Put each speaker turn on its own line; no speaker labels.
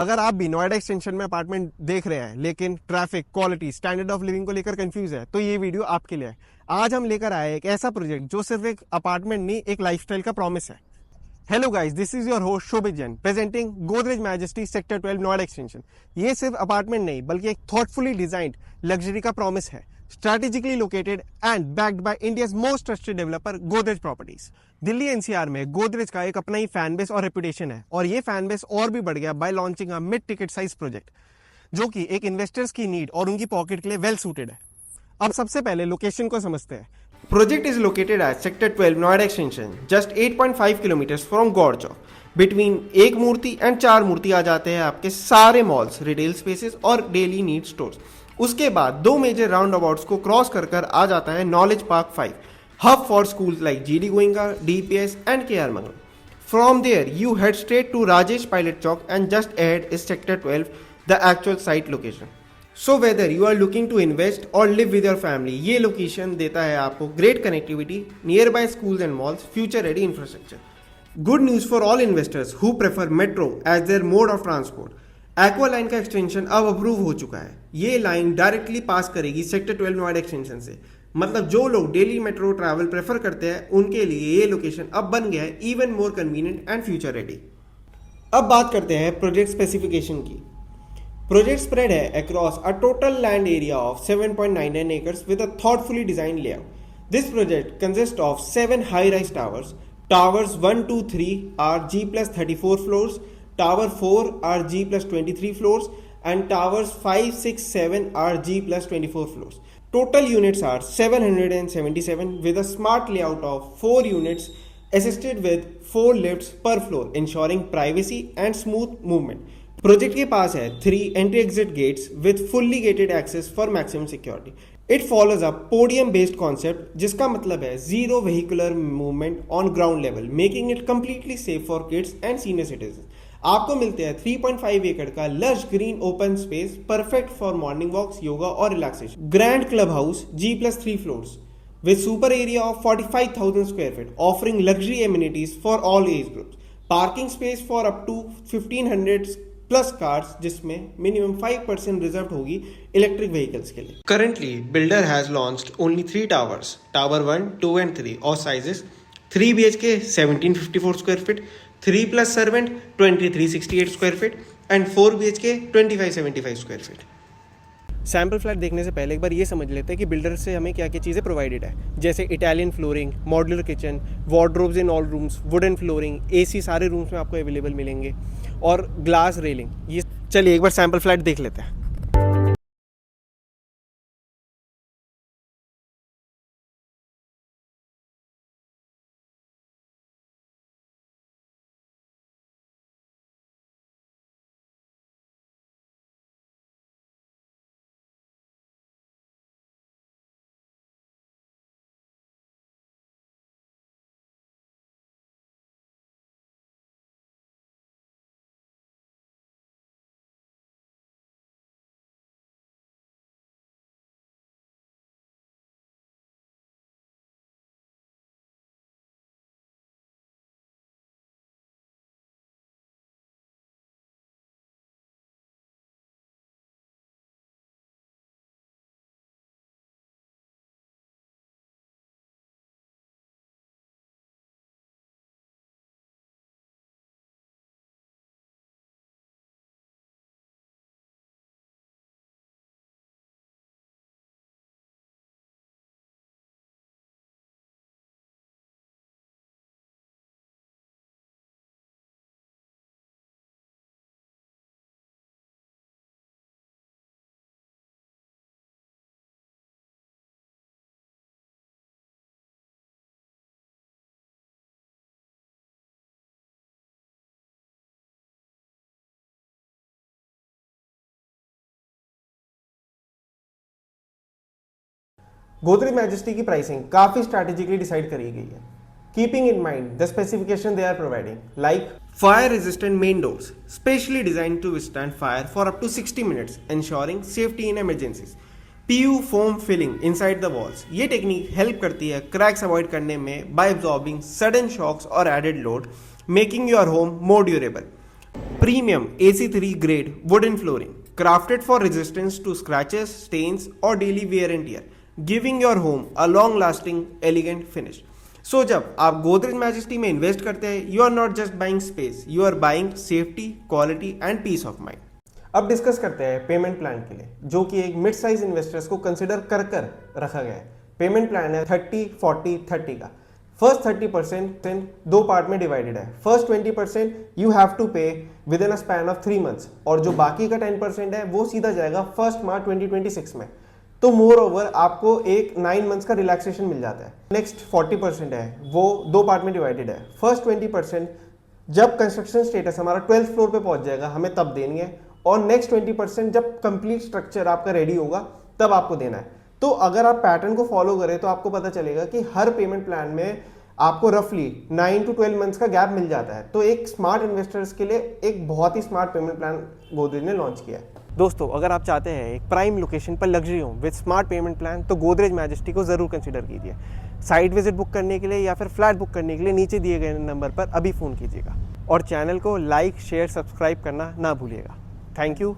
अगर आप भी नोएडा एक्सटेंशन में अपार्टमेंट देख रहे हैं लेकिन traffic, quality, standard of living को लेकर कंफ्यूज है तो ये वीडियो आपके लिए है। आज हम लेकर आए एक ऐसा प्रोजेक्ट जो सिर्फ एक अपार्टमेंट नहीं, एक लाइफस्टाइल का प्रॉमिस है। Hello guys, this is your host Shobhit Jain presenting Godrej majesty sector 12 Noida extension. ये सिर्फ अपार्टमेंट नहीं बल्कि एक थॉटफुली डिजाइंड लग्जरी का प्रॉमिस है, strategically located and backed by India's most trusted developer Godrej properties. Delhi NCR में गोदरेज का एक अपना ही फैन बेस और रेपुटेशन है और ये फैन बेस और भी बढ़ गया bye launching a mid ticket size project जो कि एक इन्वेस्टर्स की नीड और उनकी पॉकेट के लिए वेल सूटेड है। अब सबसे पहले लोकेशन को समझते हैं। Project is located at Sector 12 Noida Extension, just 8.5 kilometers from Gaur Chowk. Between एक मूर्ति एंड 4 मूर्ति आ जाते हैं आपके सारे मॉल्स, रिटेल स्पेसेस और डेली नीड स्टोर्स। उसके बाद 2 मेजर राउंड अबाउट्स को क्रॉस कर आ जाता है knowledge park 5, hub for schools like GD Goenka, DPS and KR Mangal. From there, you head straight to Rajesh Pilot Chowk and just ahead is Sector 12, the actual site location. So whether you are looking to invest or live with your family, ये location देता है आपको great connectivity, near by schools and malls, future ready infrastructure. Good news for all investors who prefer metro as their mode of transport. Aqua line का extension अब approve हो चुका है। ये लाइन डायरेक्टली पास करेगी सेक्टर 12 नोएडा एक्सटेंशन से। मतलब जो लोग डेली मेट्रो ट्रैवल प्रेफर करते हैं उनके लिए ये लोकेशन अब बन गया है even more convenient and future ready. अब बात करते हैं प्रोजेक्ट स्पेसिफिकेशन की। Project spread है across a total land area of 7.99 acres with a thoughtfully designed layout. This project consists of 7 high-rise towers. Towers 1, 2, 3 are G plus 34 floors. Tower 4 are G plus 23 floors. And towers 5, 6, 7 are G plus 24 floors. Total units are 777 with a smart layout of 4 units assisted with 4 lifts per floor, ensuring privacy and smooth movement. Project के पास है 3 entry exit gates with fully gated access for maximum security. It follows a podium based concept जिसका मतलब है zero vehicular movement on ground level, making it completely safe for kids and senior citizen. आपको मिलते हैं 3.5 एकड़ का lush green open space, perfect for morning walks, yoga और relaxation. Grand club house G+3 floors with super area of 45,000 square feet, offering luxury amenities for all age groups. Parking space for up to 1,500 plus cars जिसमें minimum 5% reserve होगी electric vehicles के लिए। Currently builder has launched only 3 towers, tower 1, 2 and 3 और sizes 3 BHK 1754 square feet, 3 plus servant 2368 square feet and 4 BHK 2575 square feet. Sample flat देखने से पहले एक बार ये समझ लेते हैं कि बिल्डर से हमें क्या क्या चीज़ें प्रोवाइडेड है, जैसे Italian flooring, modular kitchen, wardrobes in all rooms, wooden flooring, AC सारे रूम्स में आपको अवेलेबल मिलेंगे और ग्लास रेलिंग। ये चलिए एक बार सैम्पल फ्लैट देख लेते हैं। गोदरेज मैजेस्टी की प्राइसिंग काफी स्ट्रैटेजिकली डिसाइड करी गई है, keeping in mind the specification they are providing, like fire resistant main doors specially designed to withstand fire for up to 60 minutes, ensuring safety in emergencies. PU foam filling inside the walls, ये technique help करती है cracks avoid करने में by absorbing sudden shocks और added load, making your home more durable. Premium AC3 grade wooden flooring, crafted for resistance to scratches, stains or daily wear and tear, giving your home a long lasting elegant finish. So जब आप Godrej majesty में invest करते हैं, you are not just buying space, you are buying safety, quality and peace of mind. अब discuss करते हैं payment plan के लिए, जो कि एक मिड साइज इन्वेस्टर्स को कंसिडर कर रखा गया है। पेमेंट प्लान है 30-40-30 का। फर्स्ट 30% दो पार्ट में डिवाइडेड है। फर्स्ट 20% यू हैव टू पे with in a span of 3 months, और जो बाकी का 10% है वो सीधा जाएगा 1 मार्च 2026 में। तो मोर ओवर आपको एक 9 मंथ्स का रिलैक्सेशन मिल जाता है। नेक्स्ट 40% है, वो दो पार्ट में डिवाइडेड है। फर्स्ट 20% जब कंस्ट्रक्शन स्टेटस हमारा 12th फ्लोर पे पहुंच जाएगा हमें तब देनी है, और नेक्स्ट 20% जब कंप्लीट स्ट्रक्चर आपका रेडी होगा तब आपको देना है। तो अगर आप पैटर्न को फॉलो करें तो आपको पता चलेगा कि हर पेमेंट प्लान में आपको रफली 9 to 12 मंथ्स का गैप मिल जाता है। तो एक स्मार्ट इन्वेस्टर्स के लिए एक बहुत ही स्मार्ट पेमेंट प्लान गोदरेज ने लॉन्च किया है। दोस्तों, अगर आप चाहते हैं एक प्राइम लोकेशन पर luxury home with smart payment plan, तो गोदरेज मैजेस्टी को ज़रूर कंसीडर कीजिए। साइट विजिट बुक करने के लिए या फिर फ्लैट बुक करने के लिए नीचे दिए गए नंबर पर अभी फ़ोन कीजिएगा, और चैनल को लाइक, शेयर, सब्सक्राइब करना ना भूलिएगा। Thank you.